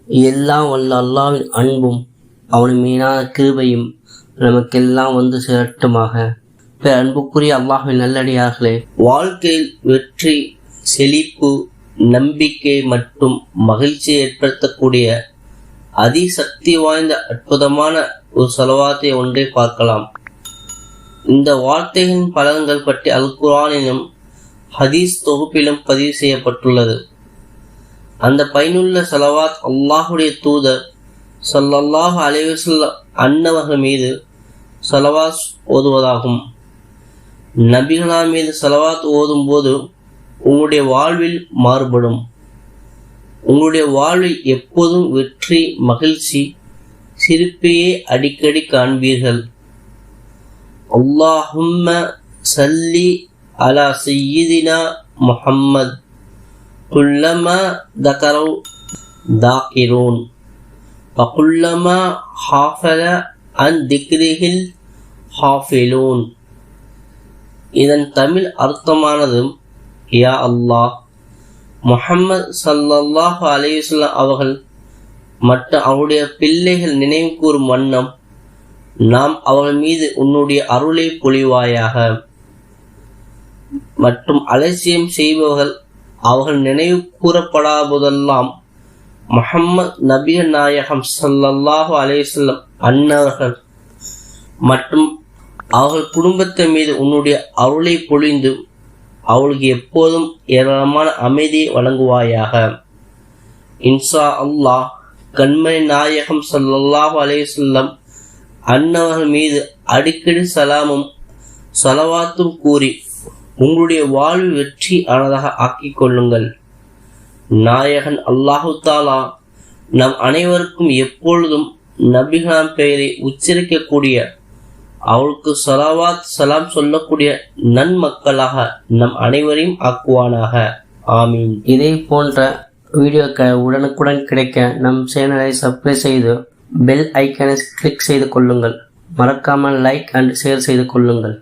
எல்லாம் வல்ல அல்லாஹ்வின் அன்பும் அவனின் மீதான கிருபையும் நமக்கெல்லாம் வந்து சேரட்டுமாக. அன்புக்குரிய அல்லாஹ்வின் நல்லடியார்களே, வாழ்க்கையில் வெற்றி, செழிப்பு, நம்பிக்கை மற்றும் மகிழ்ச்சி ஏற்படுத்தக்கூடிய அதிசக்தி வாய்ந்த அற்புதமான ஒரு ஸலவாத்தை ஒன்றை பார்க்கலாம். இந்த வார்த்தைகளின் பலன்கள் பற்றி அல் குர்ஆனிலும் ஹதீஸ் தொகுப்பிலும் பதிவு செய்யப்பட்டுள்ளது. அந்த பயனுள்ள ஸலவாத் அல்லாஹுடைய தூதர் ஸல்லல்லாஹு அலைஹி வஸல்லம் அன்னவர்கள் மீது ஸலவாத் ஓதுவதாகும். நபிகளார் மீது ஸலவாத் ஓதும் போது உங்களுடைய வாழ்வில் மாறுபடும். உங்களுடைய வாழ்வில் எப்போதும் வெற்றி, மகிழ்ச்சி, சிரிப்பையே அடிக்கடி காண்பீர்கள். அல்லாஹும்ம சல்லி அலா சய்யிதினா முஹம்மத் குல்லமா தகரவு தாக்கிரூன் வகுல்லமா ஹாஃபல அன் திக்ரிஹில் ஹாஃபிலூன். இதன் தமிழ் அர்த்தமானது, யா அல்லாஹ், முஹம்மது ஸல்லல்லாஹு அலைஹி வஸல்லம் அவர்கள் மற்றும் அவருடைய பிள்ளைகள் நினைவு கூறும் வண்ணம் நாம் அவர்கள் மீது உன்னுடைய அருளை பொழிவாயாக. மற்றும் அலட்சியம் செய்பவர்கள் அவர்கள் நினைவு கூறப்படாதபோதெல்லாம் முஹம்மது நபிகள் நாயகம் ஸல்லல்லாஹு அலைஹி வஸல்லம் அன்னவர்கள் மற்றும் அவர்கள் குடும்பத்தின் மீது உன்னுடைய அருளை பொழிந்து அவளுக்கு எப்போதும் ஏராளமான அமைதியை வழங்குவாயாக. இன்ஷா அல்லாஹ், கண்மணி நாயகம் ஸல்லல்லாஹு அலைஹி வஸல்லம் அன்னவர்கள் மீது அடிக்கடி சலாமும் ஸலவாத்தும் கூறி உங்களுடைய வாழ்வு வெற்றி ஆனதாக ஆக்கிக் கொள்ளுங்கள். நாயகன் அல்லாஹு தாலா நம் அனைவருக்கும் எப்பொழுதும் நபிகளாம் பெயரை உச்சரிக்கக்கூடிய, அவளுக்கு ஸலவாத் சலாம் சொல்லக்கூடிய நன்மக்களாக நம் அனைவரையும் ஆக்குவானாக. ஆமீன். இதே போன்ற வீடியோக்கள் உடனுக்குடன் கிடைக்க நம் சேனலை சப்ஸ்கிரைப் செய்து பெல் ஐக்கனை கிளிக் செய்து கொள்ளுங்கள். மறக்காமல் லைக் அண்ட் ஷேர் செய்து கொள்ளுங்கள்.